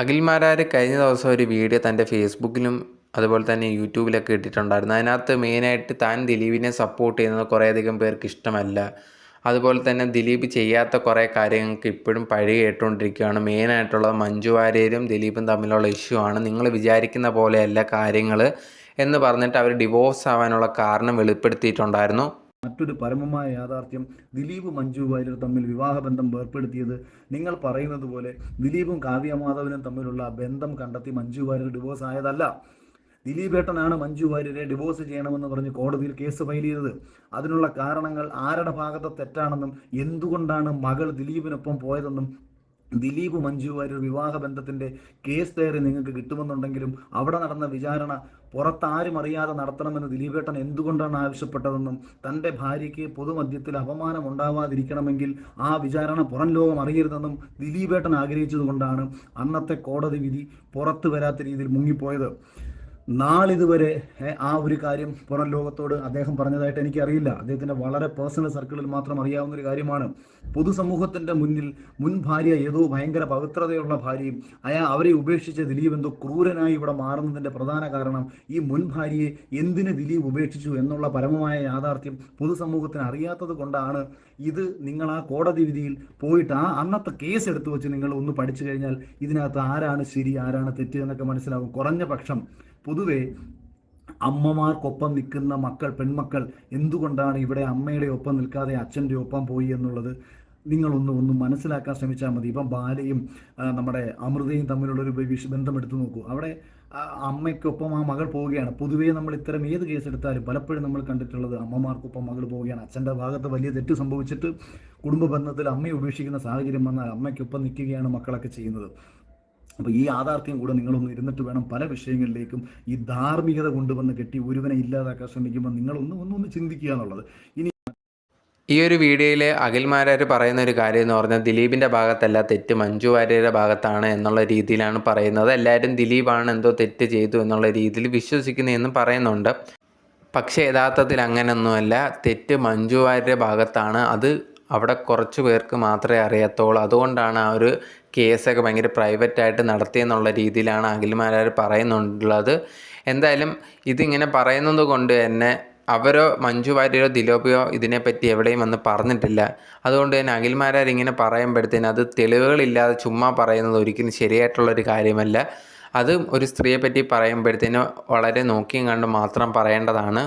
അഖിൽമാരാർ കഴിഞ്ഞ ദിവസം ഒരു വീഡിയോ തൻ്റെ ഫേസ്ബുക്കിലും അതുപോലെ തന്നെ യൂട്യൂബിലൊക്കെ ഇട്ടിട്ടുണ്ടായിരുന്നു. അതിനകത്ത് മെയിനായിട്ട് താൻ ദിലീപിനെ സപ്പോർട്ട് ചെയ്യുന്നത് കുറേയധികം പേർക്ക് ഇഷ്ടമല്ല. അതുപോലെ തന്നെ ദിലീപ് ചെയ്യാത്ത കുറേ കാര്യങ്ങൾക്ക് ഇപ്പോഴും പഴി കേട്ടുകൊണ്ടിരിക്കുകയാണ്. മെയിനായിട്ടുള്ളത് മഞ്ജു വാര്യരും ദിലീപും തമ്മിലുള്ള ഇഷ്യൂ ആണ്. നിങ്ങൾ വിചാരിക്കുന്ന പോലെയല്ല കാര്യങ്ങൾ എന്ന് പറഞ്ഞിട്ട് അവർ ഡിവോഴ്സ് ആവാനുള്ള കാരണം വെളിപ്പെടുത്തിയിട്ടുണ്ടായിരുന്നു. മറ്റൊരു പരമമായ യാഥാർത്ഥ്യം, ദിലീപ് മഞ്ജു വാര്യർ തമ്മിൽ വിവാഹബന്ധം ഏർപ്പെടുത്തിയത് നിങ്ങൾ പറയുന്നത് പോലെ ദിലീപും കാവ്യമാധവനും തമ്മിലുള്ള ബന്ധം കണ്ടെത്തി മഞ്ജു വാര്യർ ഡിവോഴ്സ് ആയതല്ല. ദിലീപേട്ടനാണ് മഞ്ജു വാര്യരെ ഡിവോഴ്സ് ചെയ്യണമെന്ന് പറഞ്ഞ് കോടതിയിൽ കേസ് ഫയൽ ചെയ്തത്. അതിനുള്ള കാരണങ്ങൾ ആരുടെ ഭാഗത്തെ തെറ്റാണെന്നും എന്തുകൊണ്ടാണ് മകൾ ദിലീപിനൊപ്പം പോയതെന്നും ദിലീപ് മഞ്ജു വാര്യർ വിവാഹ ബന്ധത്തിന്റെ കേസ് ഡയറി നിങ്ങൾക്ക് കിട്ടുമെന്നുണ്ടെങ്കിലും അവിടെ നടന്ന വിചാരണ പുറത്താരും അറിയാതെ നടത്തണമെന്ന് ദിലീപേട്ടൻ എന്തുകൊണ്ടാണ് ആവശ്യപ്പെട്ടതെന്നും തൻ്റെ ഭാര്യയ്ക്ക് പൊതുമധ്യത്തിൽ അപമാനം ഉണ്ടാവാതിരിക്കണമെങ്കിൽ ആ വിചാരണ പുറം ലോകം അറിയരുതെന്നും ദിലീപേട്ടൻ ആഗ്രഹിച്ചതുകൊണ്ടാണ് അന്നത്തെ കോടതി വിധി പുറത്തു വരാത്ത രീതിയിൽ മുങ്ങിപ്പോയത്. നാളിതുവരെ ആ ഒരു കാര്യം പുറം ലോകത്തോട് അദ്ദേഹം പറഞ്ഞതായിട്ട് എനിക്കറിയില്ല. അദ്ദേഹത്തിൻ്റെ വളരെ പേഴ്സണൽ സർക്കിളിൽ മാത്രം അറിയാവുന്ന ഒരു കാര്യമാണ്. പൊതുസമൂഹത്തിൻ്റെ മുന്നിൽ മുൻ ഭാര്യ ഏതോ ഭയങ്കര പവിത്രതയുള്ള ഭാര്യയും അവരെ ഉപേക്ഷിച്ച ദിലീപ് എന്തോ ക്രൂരനായി ഇവിടെ മാറുന്നതിൻ്റെ പ്രധാന കാരണം ഈ മുൻ ഭാര്യയെ എന്തിന് ദിലീപ് ഉപേക്ഷിച്ചു എന്നുള്ള പരമമായ യാഥാർത്ഥ്യം പൊതുസമൂഹത്തിന് അറിയാത്തത് കൊണ്ടാണ്. ഇത് നിങ്ങൾ ആ കോടതി വിധിയിൽ പോയിട്ട് അന്നത്തെ കേസ് എടുത്തു വെച്ച് നിങ്ങൾ ഒന്ന് പഠിച്ചു കഴിഞ്ഞാൽ ഇതിനകത്ത് ആരാണ് ശരി ആരാണ് തെറ്റ് എന്നൊക്കെ മനസ്സിലാകും. കുറഞ്ഞ പക്ഷം പൊതുവെ അമ്മമാർക്കൊപ്പം നിൽക്കുന്ന പെൺമക്കൾ എന്തുകൊണ്ടാണ് ഇവിടെ അമ്മയുടെ ഒപ്പം നിൽക്കാതെ അച്ഛൻ്റെ ഒപ്പം പോയി എന്നുള്ളത് നിങ്ങളൊന്ന് മനസ്സിലാക്കാൻ ശ്രമിച്ചാൽ മതി. ഇപ്പം ബാലയും നമ്മുടെ അമൃതയും തമ്മിലുള്ളൊരു ബന്ധം എടുത്തു നോക്കൂ. അവിടെ അമ്മയ്ക്കൊപ്പം ആ മകൾ പോവുകയാണ്. പൊതുവേ നമ്മൾ ഇത്തരം ഏത് കേസ് എടുത്താലും പലപ്പോഴും നമ്മൾ കണ്ടിട്ടുള്ളത് അമ്മമാർക്കൊപ്പം മകൾ പോവുകയാണ്. അച്ഛൻ്റെ ഭാഗത്ത് വലിയ തെറ്റ് സംഭവിച്ചിട്ട് കുടുംബ ബന്ധത്തിൽ അമ്മയെ ഉപേക്ഷിക്കുന്ന സാഹചര്യം വന്നാൽ അമ്മയ്ക്കൊപ്പം നിൽക്കുകയാണ് മക്കളൊക്കെ ചെയ്യുന്നത്. അപ്പോൾ ഈ യാഥാർത്ഥ്യം കൂടെ നിങ്ങളൊന്ന് ഇരുന്നിട്ട് വേണം പല വിഷയങ്ങളിലേക്കും ഈ ധാർമ്മികത കൊണ്ടുവന്ന് കെട്ടി ഒരുവനെ ഇല്ലാതാക്കാൻ ശ്രമിക്കുമ്പോൾ നിങ്ങളൊന്ന് ചിന്തിക്കുക എന്നുള്ളത്. ഇനി ഈ ഒരു വീഡിയോയിൽ അഖിൽമാരാർ പറയുന്ന ഒരു കാര്യം എന്ന് പറഞ്ഞാൽ ദിലീപിൻ്റെ ഭാഗത്തല്ല തെറ്റ് മഞ്ജു വാര്യരുടെ ഭാഗത്താണ് എന്നുള്ള രീതിയിലാണ് പറയുന്നത്. എല്ലാവരും ദിലീപാണ് എന്തോ തെറ്റ് ചെയ്തു എന്നുള്ള രീതിയിൽ വിശ്വസിക്കുന്നതെന്നും പറയുന്നുണ്ട്. പക്ഷേ യഥാർത്ഥത്തിൽ അങ്ങനെയൊന്നുമല്ല. തെറ്റ് മഞ്ജു വാര്യരുടെ ഭാഗത്താണ്. അത് അവിടെ കുറച്ച് പേർക്ക് മാത്രമേ അറിയത്തുള്ളൂ. അതുകൊണ്ടാണ് ആ ഒരു കേസൊക്കെ ഭയങ്കര പ്രൈവറ്റായിട്ട് നടത്തിയെന്നുള്ള രീതിയിലാണ് അഖിൽമാരാർ പറയുന്നുള്ളത്. എന്തായാലും ഇതിങ്ങനെ പറയുന്നത് കൊണ്ട് തന്നെ അവരോ മഞ്ജു വാര്യരോ ദിലീപോ ഇതിനെപ്പറ്റി എവിടെയും വന്ന് പറഞ്ഞിട്ടില്ല. അതുകൊണ്ട് തന്നെ അഖിൽമാരാർ ഇങ്ങനെ പറയുമ്പോഴത്തേന് അത് തെളിവുകളില്ലാതെ ചുമ്മാ പറയുന്നത് ഒരിക്കലും ശരിയായിട്ടുള്ളൊരു കാര്യമല്ല. അത് ഒരു സ്ത്രീയെ പറ്റി പറയുമ്പോഴത്തേന് വളരെ നോക്കിയും കണ്ടും മാത്രം പറയേണ്ടതാണ്.